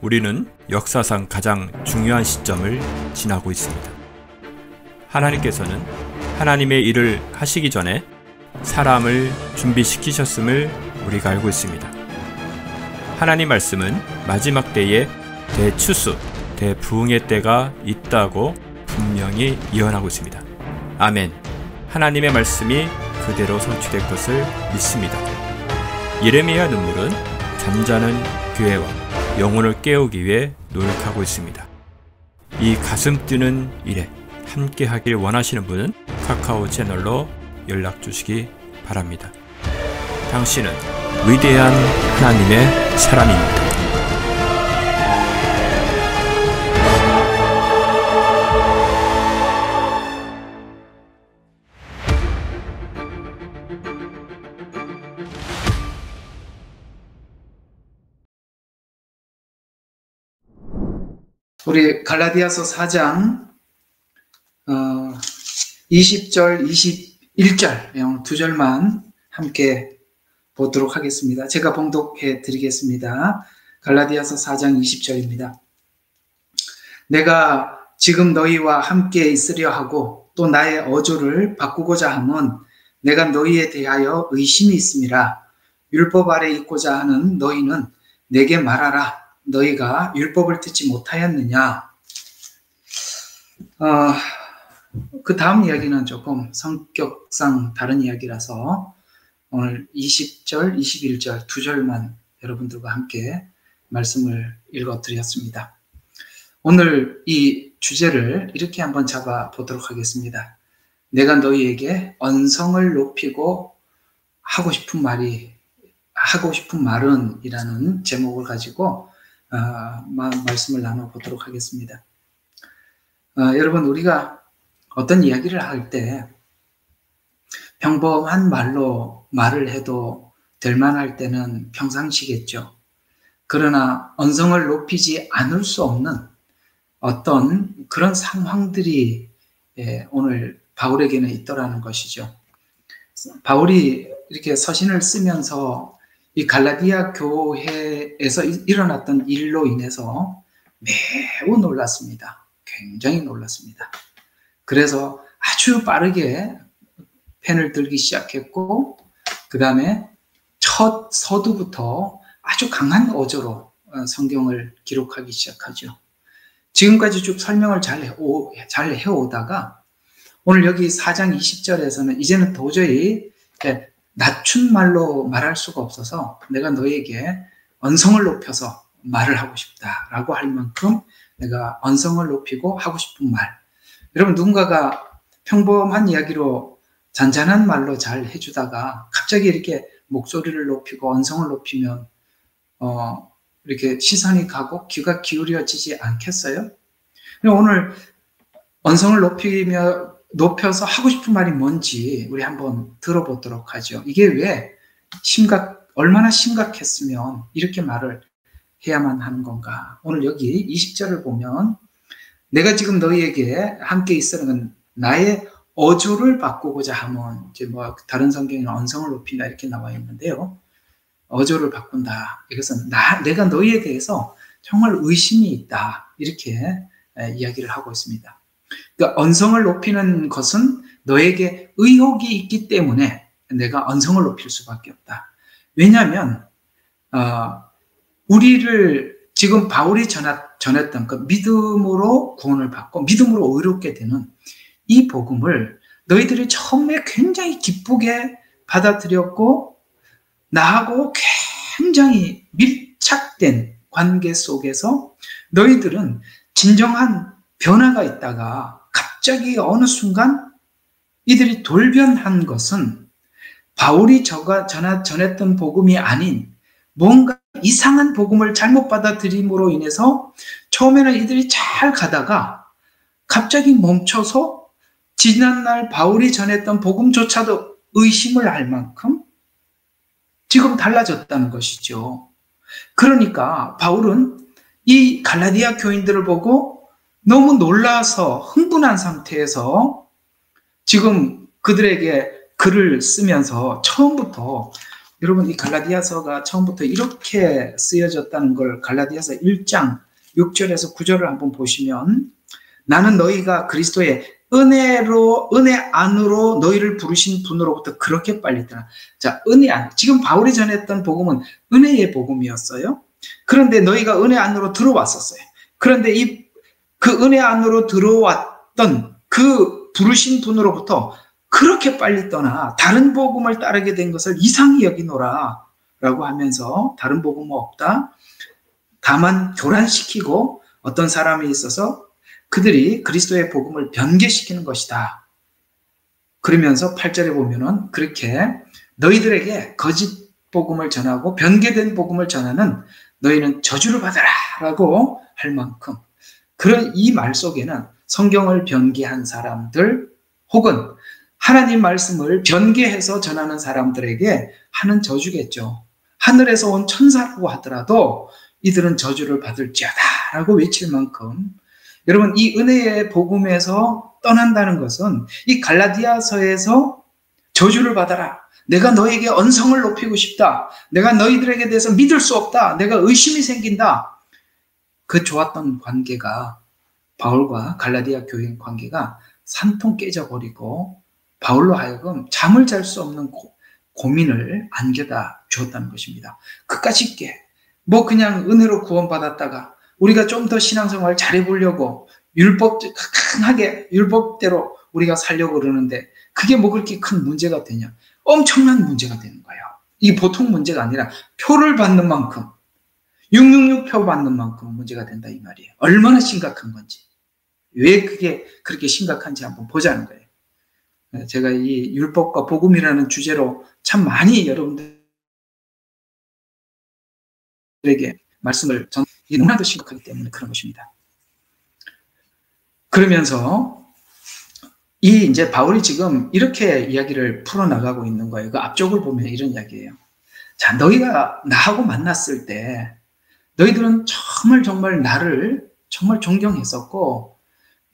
우리는 역사상 가장 중요한 시점을 지나고 있습니다. 하나님께서는 하나님의 일을 하시기 전에 사람을 준비시키셨음을 우리가 알고 있습니다. 하나님 말씀은 마지막 때에 대추수, 대부흥의 때가 있다고 분명히 예언하고 있습니다. 아멘. 하나님의 말씀이 그대로 성취될 것을 믿습니다. 예레미야 눈물은 잠자는 교회와 영혼을 깨우기 위해 노력하고 있습니다. 이 가슴 뛰는 일에 함께 하길 원하시는 분은 카카오 채널로 연락 주시기 바랍니다. 당신은 위대한 하나님의 사람입니다. 우리 갈라디아서 4장 20절, 21절 두 절만 함께 보도록 하겠습니다. 제가 봉독해 드리겠습니다. 갈라디아서 4장 20절입니다. 내가 지금 너희와 함께 있으려 하고 또 나의 어조를 바꾸고자 함은 내가 너희에 대하여 의심이 있음이라. 율법 아래 있고자 하는 너희는 내게 말하라. 너희가 율법을 듣지 못하였느냐? 그 다음 이야기는 조금 성격상 다른 이야기라서 오늘 20절, 21절 두 절만 여러분들과 함께 말씀을 읽어드렸습니다. 오늘 이 주제를 이렇게 한번 잡아보도록 하겠습니다. 내가 너희에게 언성을 높이고 하고 싶은 말은 이라는 제목을 가지고 말씀을 나눠보도록 하겠습니다. 여러분, 우리가 어떤 이야기를 할 때 평범한 말로 말을 해도 될 만할 때는 평상시겠죠. 그러나 언성을 높이지 않을 수 없는 어떤 그런 상황들이 오늘 바울에게는 있더라는 것이죠. 바울이 이렇게 서신을 쓰면서 이 갈라디아 교회에서 일어났던 일로 인해서 매우 놀랐습니다. 굉장히 놀랐습니다. 그래서 아주 빠르게 펜을 들기 시작했고, 그 다음에 첫 서두부터 아주 강한 어조로 성경을 기록하기 시작하죠. 지금까지 쭉 설명을 잘 해오다가 오늘 여기 4장 20절에서는 이제는 도저히 낮춘 말로 말할 수가 없어서 내가 너에게 언성을 높여서 말을 하고 싶다라고 할 만큼 내가 언성을 높이고 하고 싶은 말. 여러분, 누군가가 평범한 이야기로 잔잔한 말로 잘 해주다가 갑자기 이렇게 목소리를 높이고 언성을 높이면 이렇게 시선이 가고 귀가 기울여지지 않겠어요? 오늘 언성을 높여서 하고 싶은 말이 뭔지 우리 한번 들어보도록 하죠. 이게 왜 얼마나 심각했으면 이렇게 말을 해야만 하는 건가? 오늘 여기 20절을 보면 내가 지금 너희에게 함께 있으려는 나의 어조를 바꾸고자 하면, 이제 다른 성경에는 언성을 높인다 이렇게 나와 있는데요. 어조를 바꾼다. 이것은 내가 너희에 대해서 정말 의심이 있다. 이렇게 이야기를 하고 있습니다. 그러니까 언성을 높이는 것은 너에게 의혹이 있기 때문에 내가 언성을 높일 수밖에 없다. 왜냐하면 우리를 지금 바울이 전했던 그 믿음으로 구원을 받고 믿음으로 의롭게 되는 이 복음을 너희들이 처음에 굉장히 기쁘게 받아들였고 나하고 굉장히 밀착된 관계 속에서 너희들은 진정한 변화가 있다가 갑자기 어느 순간 이들이 돌변한 것은 바울이 전했던 복음이 아닌 뭔가 이상한 복음을 잘못 받아들임으로 인해서 처음에는 이들이 잘 가다가 갑자기 멈춰서 지난날 바울이 전했던 복음조차도 의심을 할 만큼 지금 달라졌다는 것이죠. 그러니까 바울은 이 갈라디아 교인들을 보고 너무 놀라서 흥분한 상태에서 지금 그들에게 글을 쓰면서 처음부터 여러분, 이 갈라디아서가 처음부터 이렇게 쓰여졌다는 걸 갈라디아서 1장 6절에서 9절을 한번 보시면, 나는 너희가 그리스도의 은혜 안으로 너희를 부르신 분으로부터 그렇게 빨리 떠나. 자, 은혜 안. 지금 바울이 전했던 복음은 은혜의 복음이었어요. 그런데 너희가 은혜 안으로 들어왔었어요. 그런데 그 은혜 안으로 들어왔던 그 부르신 분으로부터 그렇게 빨리 떠나 다른 복음을 따르게 된 것을 이상히 여기노라 라고 하면서, 다른 복음은 없다. 다만 교란시키고 어떤 사람이 있어서 그들이 그리스도의 복음을 변개시키는 것이다. 그러면서 8절에 보면은 그렇게 너희들에게 거짓 복음을 전하고 변개된 복음을 전하는 너희는 저주를 받아라 라고 할 만큼, 그런 이 말 속에는 성경을 변개한 사람들 혹은 하나님 말씀을 변개해서 전하는 사람들에게 하는 저주겠죠. 하늘에서 온 천사라고 하더라도 이들은 저주를 받을지어다 라고 외칠 만큼, 여러분, 이 은혜의 복음에서 떠난다는 것은 이 갈라디아서에서 저주를 받아라, 내가 너에게 언성을 높이고 싶다, 내가 너희들에게 대해서 믿을 수 없다, 내가 의심이 생긴다, 그 좋았던 관계가, 바울과 갈라디아 교인 관계가 산통 깨져버리고 바울로 하여금 잠을 잘 수 없는 고민을 안겨다 주었다는 것입니다. 그깟 쉽게 뭐 그냥 은혜로 구원받았다가 우리가 좀 더 신앙생활 잘해보려고 강하게 율법대로 우리가 살려고 그러는데 그게 뭐 그렇게 큰 문제가 되냐? 엄청난 문제가 되는 거예요. 이게 보통 문제가 아니라 표를 받는 만큼, 666표 받는 만큼 문제가 된다 이 말이에요. 얼마나 심각한 건지, 왜 그게 그렇게 심각한지 한번 보자는 거예요. 제가 이 율법과 복음이라는 주제로 참 많이 여러분들에게 말씀을 이게 너무나도 심각하기 때문에 그런 것입니다. 그러면서 이제 바울이 지금 이렇게 이야기를 풀어나가고 있는 거예요. 그 앞쪽을 보면 이런 이야기예요. 자, 너희가 나하고 만났을 때 너희들은 정말 나를 정말 존경했었고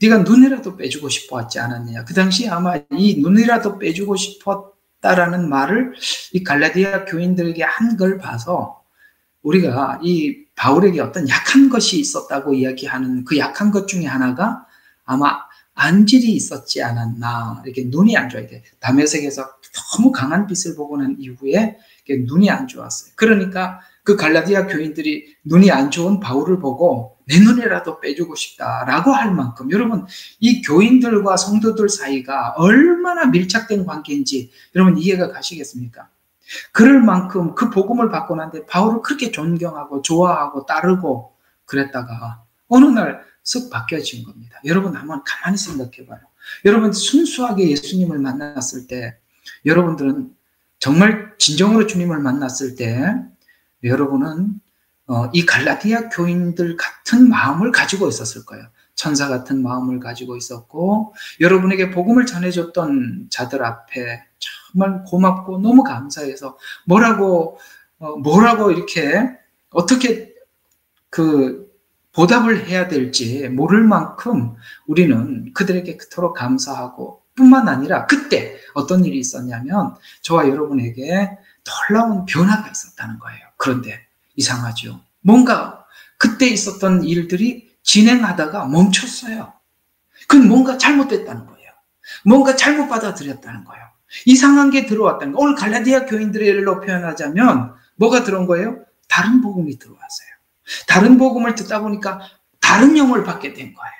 네가 눈이라도 빼주고 싶어 하지 않았느냐. 그 당시 아마 이 눈이라도 빼주고 싶었다라는 말을 이 갈라디아 교인들에게 한 걸 봐서 우리가 이 바울에게 어떤 약한 것이 있었다고 이야기하는 그 약한 것 중에 하나가 아마 안질이 있었지 않았나. 이렇게 눈이 안 좋아요. 다메섹에서 너무 강한 빛을 보고 난 이후에 눈이 안 좋았어요. 그러니까 그 갈라디아 교인들이 눈이 안 좋은 바울을 보고 내 눈이라도 빼주고 싶다라고 할 만큼, 여러분, 이 교인들과 성도들 사이가 얼마나 밀착된 관계인지 여러분 이해가 가시겠습니까? 그럴 만큼 그 복음을 받고 난데 바울을 그렇게 존경하고 좋아하고 따르고 그랬다가 어느 날 쓱 바뀌어진 겁니다. 여러분 한번 가만히 생각해 봐요. 여러분 순수하게 예수님을 만났을 때, 여러분들은 정말 진정으로 주님을 만났을 때 여러분은 이 갈라디아 교인들 같은 마음을 가지고 있었을 거예요. 천사 같은 마음을 가지고 있었고, 여러분에게 복음을 전해줬던 자들 앞에 정말 고맙고 너무 감사해서 뭐라고 이렇게 어떻게 보답을 해야 될지 모를 만큼 우리는 그들에게 그토록 감사하고, 뿐만 아니라 그때 어떤 일이 있었냐면 저와 여러분에게 놀라운 변화가 있었다는 거예요. 그런데 이상하죠. 뭔가 그때 있었던 일들이 진행하다가 멈췄어요. 그건 뭔가 잘못됐다는 거예요. 뭔가 잘못 받아들였다는 거예요. 이상한 게 들어왔다는 거예요. 오늘 갈라디아 교인들의 일로 표현하자면 뭐가 들어온 거예요? 다른 복음이 들어왔어요. 다른 복음을 듣다 보니까 다른 영을 받게 된 거예요.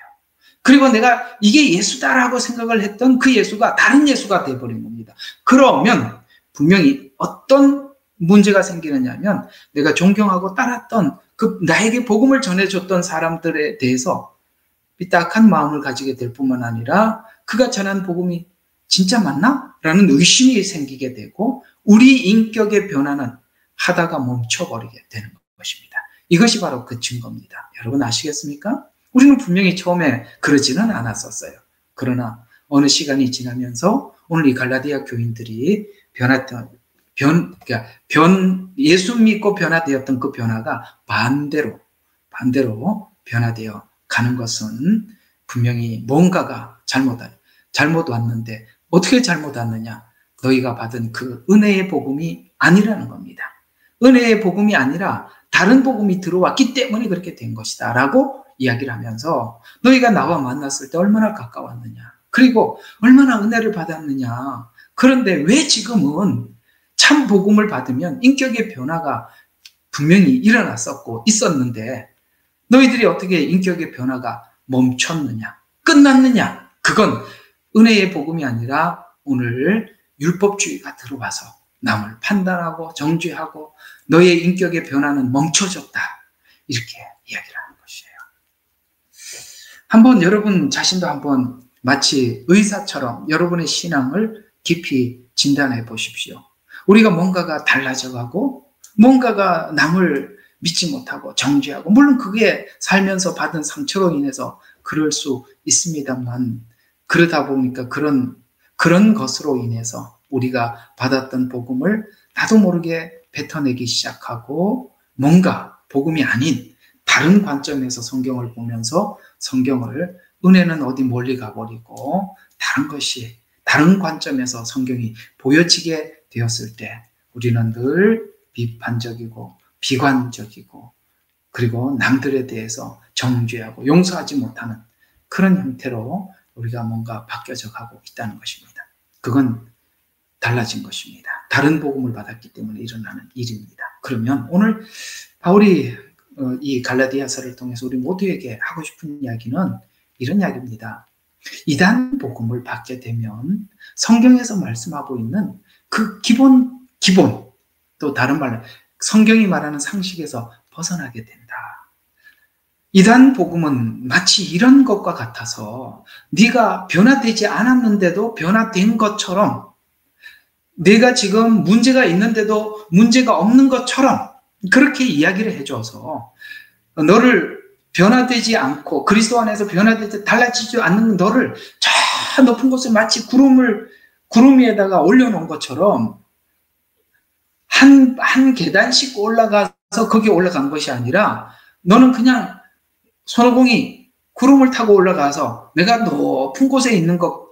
그리고 내가 이게 예수다라고 생각을 했던 그 예수가 다른 예수가 돼버린 겁니다. 그러면 분명히 어떤 문제가 생기느냐면, 내가 존경하고 따랐던 나에게 복음을 전해줬던 사람들에 대해서 삐딱한 마음을 가지게 될 뿐만 아니라 그가 전한 복음이 진짜 맞나? 라는 의심이 생기게 되고 우리 인격의 변화는 하다가 멈춰버리게 되는 것입니다. 이것이 바로 그 증거입니다. 여러분 아시겠습니까? 우리는 분명히 처음에 그러지는 않았었어요. 그러나 어느 시간이 지나면서 오늘 이 갈라디아 교인들이 예수 믿고 변화되었던 그 변화가 반대로 변화되어 가는 것은 분명히 뭔가가 잘못 왔는데, 어떻게 잘못 왔느냐? 너희가 받은 그 은혜의 복음이 아니라는 겁니다. 은혜의 복음이 아니라 다른 복음이 들어왔기 때문에 그렇게 된 것이다 라고 이야기를 하면서 너희가 나와 만났을 때 얼마나 가까웠느냐, 그리고 얼마나 은혜를 받았느냐, 그런데 왜 지금은 참 복음을 받으면 인격의 변화가 분명히 일어났었고 있었는데 너희들이 어떻게 인격의 변화가 멈췄느냐, 끝났느냐? 그건 은혜의 복음이 아니라 오늘 율법주의가 들어와서 남을 판단하고 정죄하고 너의 인격의 변화는 멈춰졌다, 이렇게 이야기를 하는 것이에요. 한번 여러분 자신도 한번 마치 의사처럼 여러분의 신앙을 깊이 진단해 보십시오. 우리가 뭔가가 달라져가고 뭔가가 남을 믿지 못하고 정죄하고, 물론 그게 살면서 받은 상처로 인해서 그럴 수 있습니다만, 그러다 보니까 그런 것으로 인해서 우리가 받았던 복음을 나도 모르게 뱉어내기 시작하고 뭔가 복음이 아닌 다른 관점에서 성경을 보면서 은혜는 어디 멀리 가버리고 다른 관점에서 성경이 보여지게 되었을 때 우리는 늘 비판적이고 비관적이고 그리고 남들에 대해서 정죄하고 용서하지 못하는 그런 형태로 우리가 뭔가 바뀌어져 가고 있다는 것입니다. 그건 달라진 것입니다. 다른 복음을 받았기 때문에 일어나는 일입니다. 그러면 오늘 바울이 이 갈라디아서를 통해서 우리 모두에게 하고 싶은 이야기는 이런 이야기입니다. 이단 복음을 받게 되면 성경에서 말씀하고 있는 그 기본, 또 다른 말로 성경이 말하는 상식에서 벗어나게 된다. 이단 복음은 마치 이런 것과 같아서 네가 변화되지 않았는데도 변화된 것처럼, 내가 지금 문제가 있는데도 문제가 없는 것처럼 그렇게 이야기를 해줘서 너를 변화되지 않고 그리스도 안에서 변화되지 달라지지 않는 너를 저 높은 곳에 마치 구름 위에다가 올려놓은 것처럼 한 계단씩 올라가서 거기 올라간 것이 아니라 너는 그냥 손오공이 구름을 타고 올라가서 내가 높은 곳에 있는 것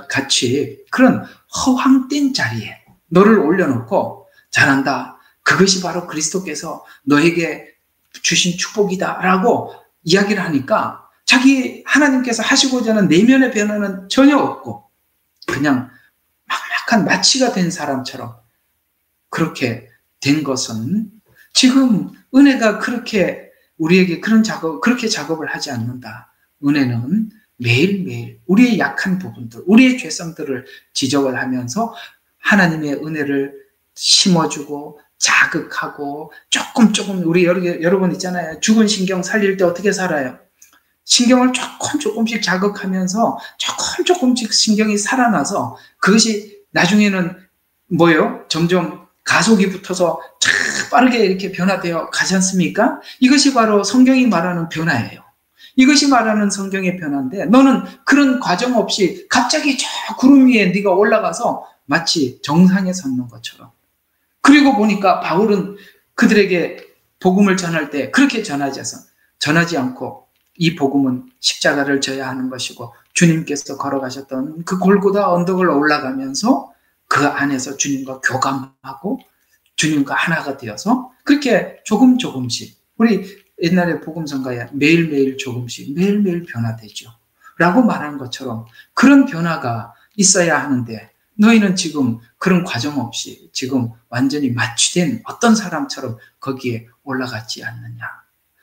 같이 그런 허황된 자리에 너를 올려놓고 잘한다, 그것이 바로 그리스도께서 너에게 주신 축복이다 라고 이야기를 하니까 자기 하나님께서 하시고자 하는 내면의 변화는 전혀 없고 그냥 막막한 마취가 된 사람처럼 그렇게 된 것은 지금 은혜가 그렇게 우리에게 그렇게 작업을 하지 않는다. 은혜는 매일매일 우리의 약한 부분들, 우리의 죄성들을 지적을 하면서 하나님의 은혜를 심어주고 자극하고 조금 우리 여러분 있잖아요. 죽은 신경 살릴 때 어떻게 살아요? 신경을 조금씩 자극하면서 조금씩 신경이 살아나서 그것이 나중에는 뭐예요? 점점 가속이 붙어서 빠르게 이렇게 변화되어 가지 않습니까? 이것이 바로 성경이 말하는 변화예요. 이것이 말하는 성경의 변화인데 너는 그런 과정 없이 갑자기 저 구름 위에 네가 올라가서 마치 정상에 섰는 것처럼. 그리고 보니까 바울은 그들에게 복음을 전할 때 그렇게 전하지 않고 이 복음은 십자가를 져야 하는 것이고 주님께서 걸어가셨던 그 골고다 언덕을 올라가면서 그 안에서 주님과 교감하고 주님과 하나가 되어서 그렇게 조금씩 우리 옛날에 복음성가에 매일매일 조금씩 매일매일 변화되죠 라고 말하는 것처럼 그런 변화가 있어야 하는데 너희는 지금 그런 과정 없이 지금 완전히 마취된 어떤 사람처럼 거기에 올라가지 않느냐.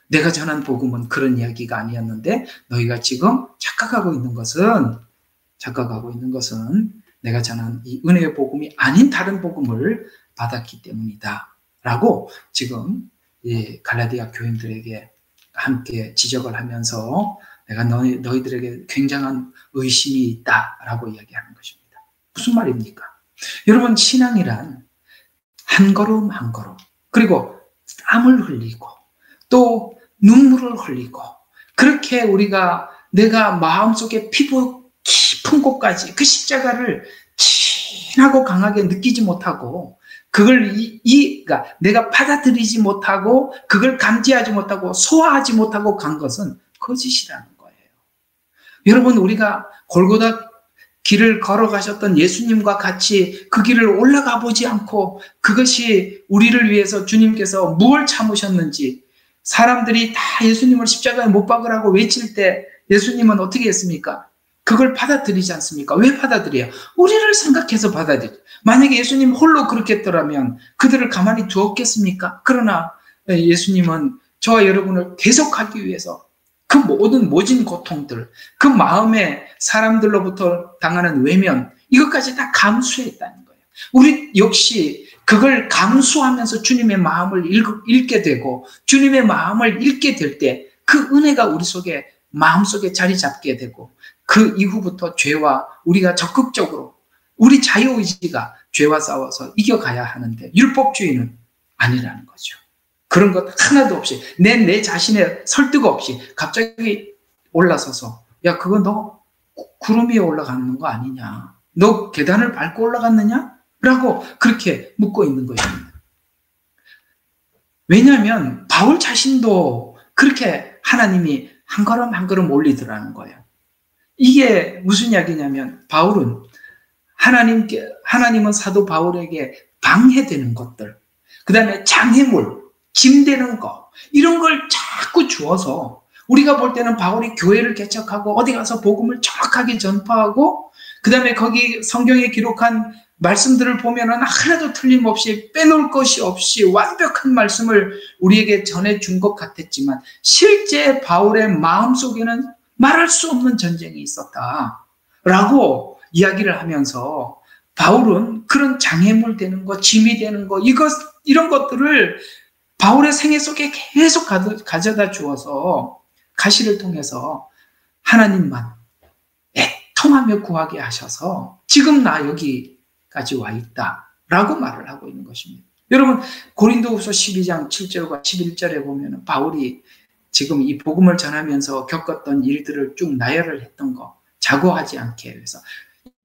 내가 전한 복음은 그런 이야기가 아니었는데 너희가 지금 착각하고 있는 것은 내가 전한 이 은혜의 복음이 아닌 다른 복음을 받았기 때문이다 라고 지금 이 갈라디아 교인들에게 함께 지적을 하면서 내가 너희들에게 굉장한 의심이 있다라고 이야기하는 것입니다. 무슨 말입니까? 여러분, 신앙이란 한 걸음 한 걸음 그리고 땀을 흘리고 또 눈물을 흘리고 그렇게 내가 마음속에 피부 깊은 곳까지 그 십자가를 진하고 강하게 느끼지 못하고 그걸 그러니까 내가 받아들이지 못하고 그걸 감지하지 못하고 소화하지 못하고 간 것은 거짓이라는 거예요. 여러분, 우리가 골고다 길을 걸어가셨던 예수님과 같이 그 길을 올라가 보지 않고 그것이 우리를 위해서 주님께서 무엇을 참으셨는지 사람들이 다 예수님을 십자가에 못 박으라고 외칠 때 예수님은 어떻게 했습니까? 그걸 받아들이지 않습니까? 왜 받아들여요? 우리를 생각해서 받아들여요. 만약에 예수님 홀로 그렇게 했더라면 그들을 가만히 두었겠습니까? 그러나 예수님은 저와 여러분을 계속하기 위해서 그 모든 모진 고통들, 그 마음에 사람들로부터 당하는 외면, 이것까지 다 감수했다는 거예요. 우리 역시 그걸 감수하면서 주님의 마음을 읽게 되고 주님의 마음을 읽게 될 때 그 은혜가 우리 속에 마음속에 자리 잡게 되고 그 이후부터 죄와 우리가 적극적으로 우리 자유의지가 죄와 싸워서 이겨가야 하는데 율법주의는 아니라는 거죠. 그런 것 하나도 없이 내 자신의 설득 없이 갑자기 올라서서 야 그거 너 구름 위에 올라가는 거 아니냐? 너 계단을 밟고 올라갔느냐? 라고 그렇게 묻고 있는 것입니다. 왜냐하면 바울 자신도 그렇게 하나님이 한 걸음 한 걸음 올리더라는 거예요. 이게 무슨 이야기냐면 바울은 하나님은 사도 바울에게 방해되는 것들, 그 다음에 장애물, 짐되는 거 이런 걸 자꾸 주어서 우리가 볼 때는 바울이 교회를 개척하고 어디 가서 복음을 정확하게 전파하고 그 다음에 거기 성경에 기록한 말씀들을 보면은 하나도 틀림없이 빼놓을 것이 없이 완벽한 말씀을 우리에게 전해준 것 같았지만 실제 바울의 마음속에는 말할 수 없는 전쟁이 있었다라고 이야기를 하면서 바울은 그런 장애물 되는 거, 짐이 되는 거 이런 것들을 바울의 생애 속에 계속 가져다 주어서 가시를 통해서 하나님만 애통하며 구하게 하셔서 지금 나 여기까지 와 있다라고 말을 하고 있는 것입니다. 여러분 고린도후서 12장 7절과 11절에 보면 바울이 지금 이 복음을 전하면서 겪었던 일들을 쭉 나열을 했던 거 자고하지 않게 해서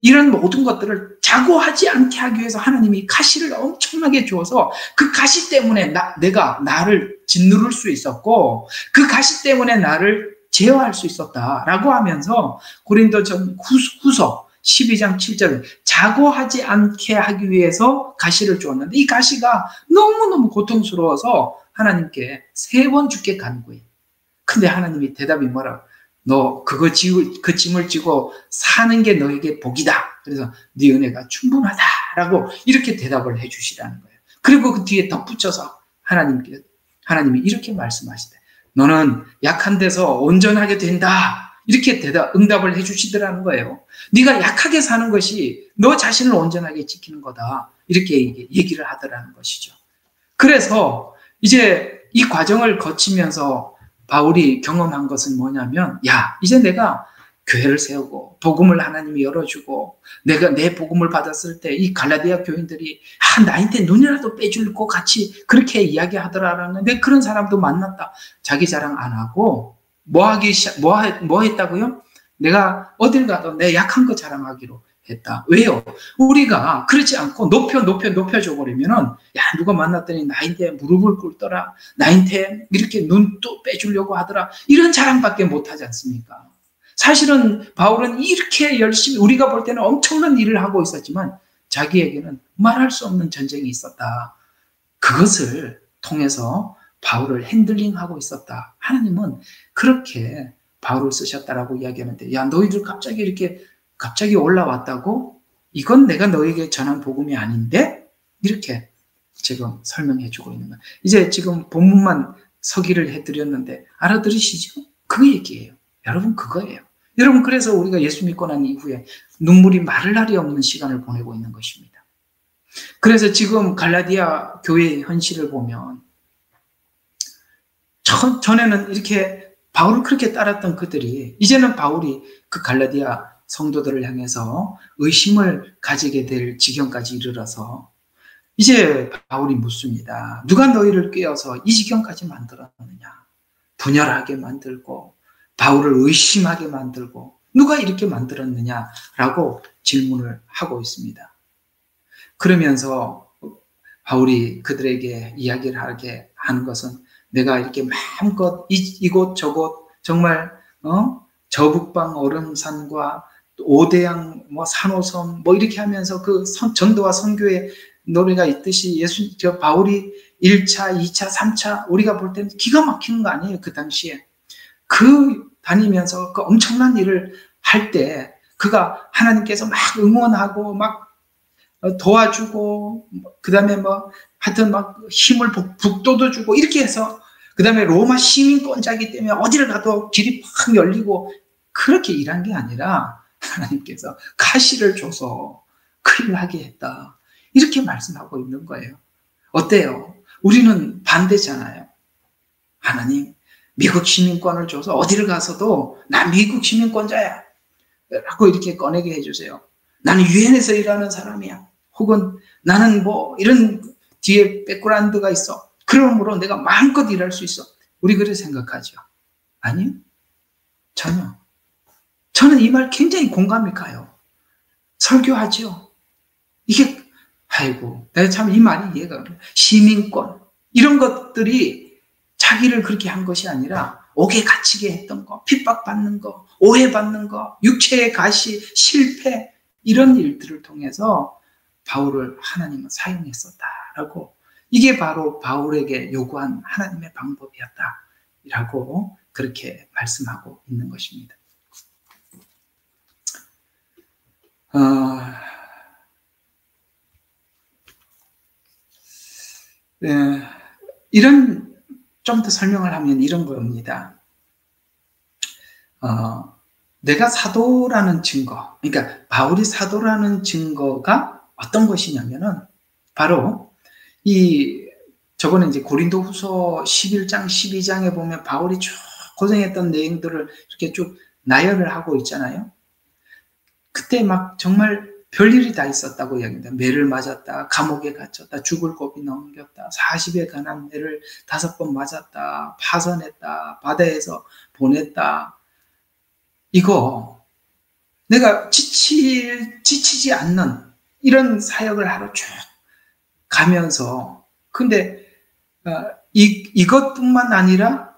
이런 모든 것들을 자고하지 않게 하기 위해서 하나님이 가시를 엄청나게 주어서 그 가시 때문에 내가 나를 짓누를 수 있었고 그 가시 때문에 나를 제어할 수 있었다라고 하면서 고린도전 후서 12장 7절 자고하지 않게 하기 위해서 가시를 주었는데 이 가시가 너무너무 고통스러워서 하나님께 3번 죽게 간구해. 근데 하나님이 대답이 뭐라고? 너 그 짐을 지고 사는 게 너에게 복이다. 그래서 네 은혜가 충분하다라고 이렇게 대답을 해주시라는 거예요. 그리고 그 뒤에 덧붙여서 하나님이 이렇게 말씀하시대. 너는 약한 데서 온전하게 된다. 이렇게 응답을 해주시더라는 거예요. 네가 약하게 사는 것이 너 자신을 온전하게 지키는 거다. 이렇게 얘기를 하더라는 것이죠. 그래서 이제 이 과정을 거치면서 바울이 경험한 것은 뭐냐면 이제 내가 교회를 세우고 복음을 하나님이 열어주고 내가 내 복음을 받았을 때 이 갈라디아 교인들이 나한테 눈이라도 빼줄 것 같이 그렇게 이야기하더라라는 내 그런 사람도 만났다. 자기 자랑 안 하고 뭐 했다고요? 내가 어딜 가도 내 약한 거 자랑하기로 했다. 왜요? 우리가 그렇지 않고 높여줘 버리면은 누가 만났더니 나한테 무릎을 꿇더라. 나한테 이렇게 눈도 빼주려고 하더라. 이런 자랑밖에 못하지 않습니까? 사실은 바울은 이렇게 열심히 우리가 볼 때는 엄청난 일을 하고 있었지만 자기에게는 말할 수 없는 전쟁이 있었다. 그것을 통해서 바울을 핸들링하고 있었다. 하나님은 그렇게 바울을 쓰셨다라고 이야기하는데 너희들 갑자기 올라왔다고? 이건 내가 너에게 전한 복음이 아닌데? 이렇게 지금 설명해 주고 있는 거예요. 이제 지금 본문만 서기를 해드렸는데 알아들으시죠? 그 얘기예요. 여러분 그거예요. 여러분 그래서 우리가 예수 믿고 난 이후에 눈물이 마를 날이 없는 시간을 보내고 있는 것입니다. 그래서 지금 갈라디아 교회의 현실을 보면 전에는 이렇게 바울을 그렇게 따랐던 그들이 이제는 바울이 그 갈라디아 성도들을 향해서 의심을 가지게 될 지경까지 이르러서 이제 바울이 묻습니다. 누가 너희를 꿰어서 이 지경까지 만들었느냐? 분열하게 만들고 바울을 의심하게 만들고 누가 이렇게 만들었느냐라고 질문을 하고 있습니다. 그러면서 바울이 그들에게 이야기를 하게 하는 것은 내가 이렇게 마음껏 이곳 저곳 정말 저북방 얼음산과 오대양, 뭐 산호섬, 뭐 이렇게 하면서 그 전도와 선교의 노래가 있듯이 바울이 1차, 2차, 3차 우리가 볼 때는 기가 막히는 거 아니에요? 그 당시에. 그 다니면서 그 엄청난 일을 할 때 그가 하나님께서 막 응원하고 막 도와주고 그 다음에 뭐 하여튼 막 힘을 북돋워 주고 이렇게 해서 그 다음에 로마 시민권자이기 때문에 어디를 가도 길이 팍 열리고 그렇게 일한 게 아니라 하나님께서 가시를 줘서 그 일을 하게 했다. 이렇게 말씀하고 있는 거예요. 어때요? 우리는 반대잖아요. 하나님, 미국 시민권을 줘서 어디를 가서도 나 미국 시민권자야 라고 이렇게 꺼내게 해주세요. 나는 유엔에서 일하는 사람이야. 혹은 나는 뭐 이런 뒤에 백그라운드가 있어. 그러므로 내가 마음껏 일할 수 있어. 우리 그렇게 생각하죠. 아니요. 전혀. 저는 이 말 굉장히 공감이 가요. 설교하죠. 이게 아이고 내가 참 이 말이 이해가 안 돼. 시민권 이런 것들이 자기를 그렇게 한 것이 아니라 옥에 갇히게 했던 거, 핍박받는 거, 오해받는 거, 육체의 가시, 실패 이런 일들을 통해서 바울을 하나님은 사용했었다라고 이게 바로 바울에게 요구한 하나님의 방법이었다라고 그렇게 말씀하고 있는 것입니다. 이런 좀 더 설명을 하면 이런 겁니다. 내가 사도라는 증거, 그러니까 바울이 사도라는 증거가 어떤 것이냐면은 바로 저거는 이제 고린도후서 11장, 12장에 보면 바울이 쭉 고생했던 내용들을 이렇게 쭉 나열을 하고 있잖아요. 그때 막 정말 별일이 다 있었다고 이야기합니다. 매를 맞았다, 감옥에 갇혔다, 죽을 고비 넘겼다, 40에 관한 매를 5번 맞았다, 파선했다, 바다에서 보냈다. 이거 내가 지치지 않는 이런 사역을 하러 쭉 가면서 근데 이것뿐만 아니라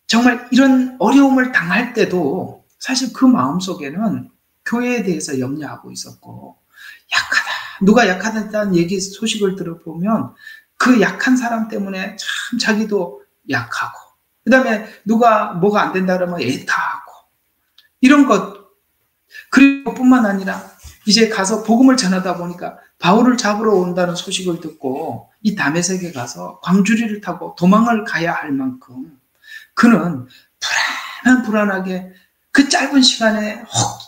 정말 이런 어려움을 당할 때도 사실 그 마음속에는 교회에 대해서 염려하고 있었고 약하다. 누가 약하다는 얘기 소식을 들어보면 그 약한 사람 때문에 참 자기도 약하고 그 다음에 누가 뭐가 안 된다 그러면 애타하고 이런 것 그리고 뿐만 아니라 이제 가서 복음을 전하다 보니까 바울을 잡으러 온다는 소식을 듣고 이 다메섹에 가서 광주리를 타고 도망을 가야 할 만큼 그는 불안하게 그 짧은 시간에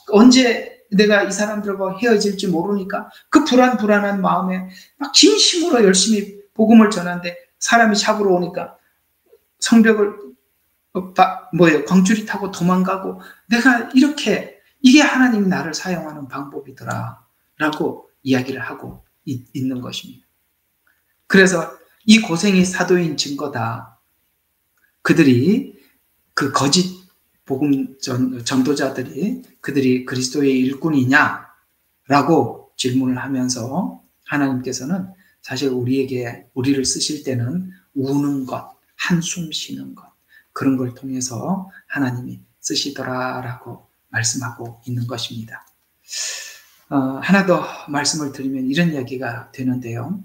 언제 내가 이 사람들과 헤어질지 모르니까 그 불안한 마음에 막 진심으로 열심히 복음을 전하는데 사람이 잡으러 오니까 성벽을 광주리 타고 도망가고 내가 이게 하나님이 나를 사용하는 방법이더라 라고 이야기를 하고 있는 것입니다. 그래서 이 고생이 사도인 증거다. 그들이 그 거짓 복음 전도자들이 그들이 그리스도의 일꾼이냐라고 질문을 하면서 하나님께서는 사실 우리를 쓰실 때는 우는 것, 한숨 쉬는 것 그런 걸 통해서 하나님이 쓰시더라라고 말씀하고 있는 것입니다. 하나 더 말씀을 드리면 이런 이야기가 되는데요.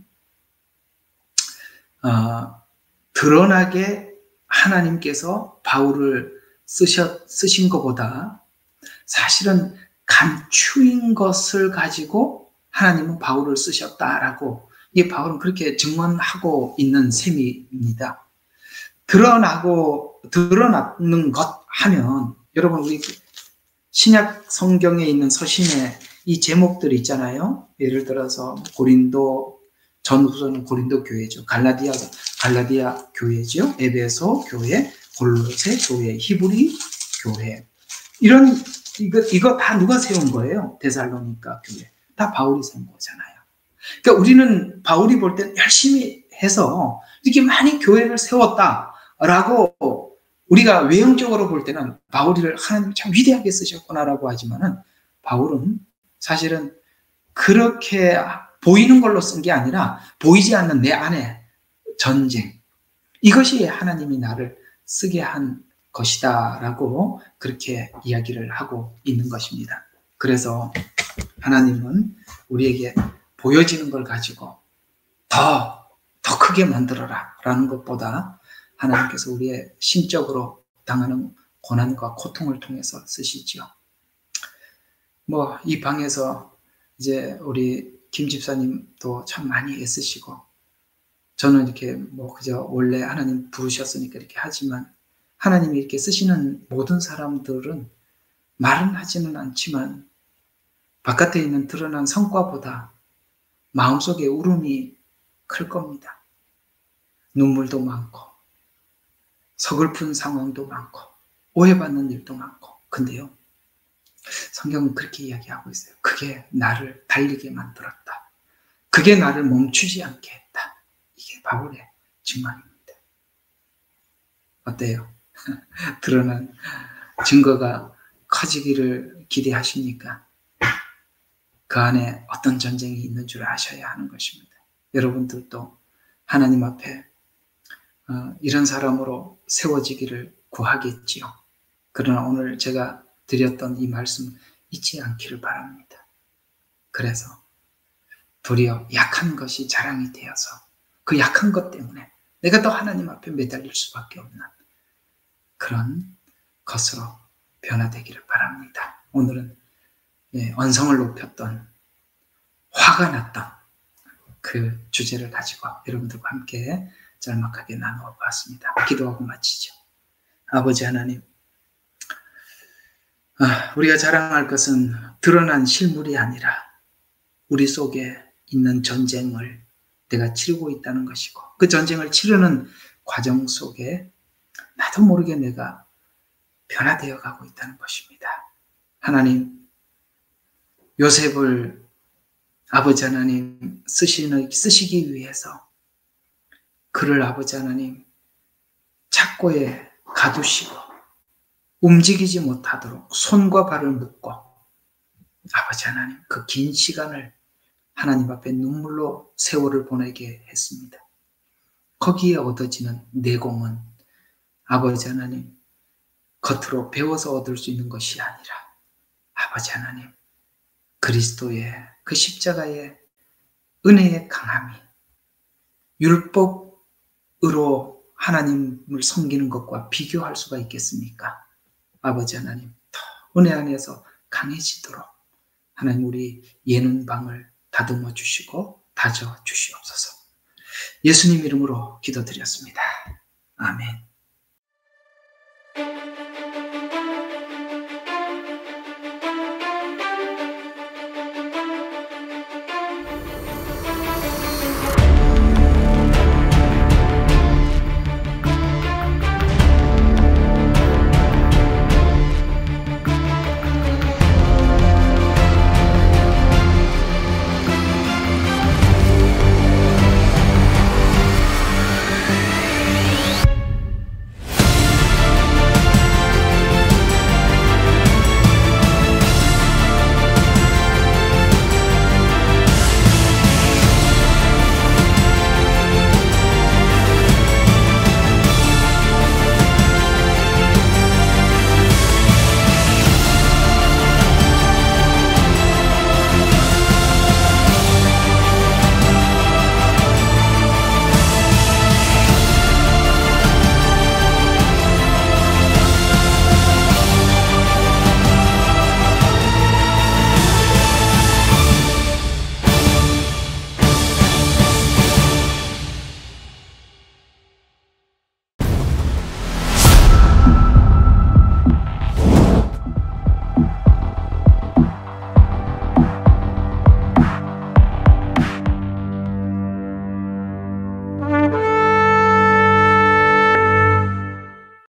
드러나게 하나님께서 바울을 쓰신 것보다 사실은 감추인 것을 가지고 하나님은 바울을 쓰셨다라고 이 바울은 그렇게 증언하고 있는 셈입니다. 드러나는 것 하면 여러분 우리 신약 성경에 있는 서신에 이 제목들이 있잖아요. 예를 들어서 고린도 전후서는 고린도 교회죠. 갈라디아 교회죠. 에베소 교회, 골로새 교회, 히브리 교회. 이거 다 누가 세운 거예요? 데살로니가 교회. 다 바울이 세운 거잖아요. 그러니까 우리는 바울이 볼 땐 열심히 해서 이렇게 많이 교회를 세웠다라고 우리가 외형적으로 볼 때는 바울이를 하나님이 참 위대하게 쓰셨구나라고 하지만은 바울은 사실은 그렇게 보이는 걸로 쓴 게 아니라 보이지 않는 내 안에 전쟁 이것이 하나님이 나를 쓰게 한 것이다라고 그렇게 이야기를 하고 있는 것입니다. 그래서 하나님은 우리에게 보여지는 걸 가지고 더 크게 만들어라 라는 것보다 하나님께서 우리의 심적으로 당하는 고난과 고통을 통해서 쓰시지요. 이 방에서 이제 우리 김 집사님도 참 많이 애쓰시고, 저는 이렇게 그저 원래 하나님 부르셨으니까 이렇게 하지만, 하나님이 이렇게 쓰시는 모든 사람들은 말은 하지는 않지만 바깥에 있는 드러난 성과보다 마음속에 울음이 클 겁니다. 눈물도 많고 서글픈 상황도 많고 오해받는 일도 많고. 근데요, 성경은 그렇게 이야기하고 있어요. 그게 나를 달리게 만들었다. 그게 나를 멈추지 않게 했다. 이게 바울의 증언입니다. 어때요? 드러난 증거가 커지기를 기대하십니까? 그 안에 어떤 전쟁이 있는 줄 아셔야 하는 것입니다. 여러분들도 하나님 앞에 이런 사람으로 세워지기를 구하겠지요. 그러나 오늘 제가 드렸던 이 말씀 잊지 않기를 바랍니다. 그래서 도리어 약한 것이 자랑이 되어서 그 약한 것 때문에 내가 더 하나님 앞에 매달릴 수밖에 없는 그런 것으로 변화되기를 바랍니다. 오늘은 언성을 높였던, 화가 났던 그 주제를 가지고 여러분들과 함께 짤막하게 나누어 보았습니다. 기도하고 마치죠. 아버지 하나님, 우리가 자랑할 것은 드러난 실물이 아니라 우리 속에 있는 전쟁을 내가 치르고 있다는 것이고, 그 전쟁을 치르는 과정 속에 나도 모르게 내가 변화되어 가고 있다는 것입니다. 하나님, 요셉을 아버지 하나님 쓰시기 위해서 그를 아버지 하나님 착고에 가두시고 움직이지 못하도록 손과 발을 묶고 아버지 하나님 그 긴 시간을 하나님 앞에 눈물로 세월을 보내게 했습니다. 거기에 얻어지는 내공은 아버지 하나님 겉으로 배워서 얻을 수 있는 것이 아니라 아버지 하나님 그리스도의 그 십자가의 은혜의 강함이 율법으로 하나님을 섬기는 것과 비교할 수가 있겠습니까? 아버지 하나님 더 은혜 안에서 강해지도록 하나님 우리 예능방을 다듬어 주시고 다져 주시옵소서. 예수님 이름으로 기도드렸습니다. 아멘.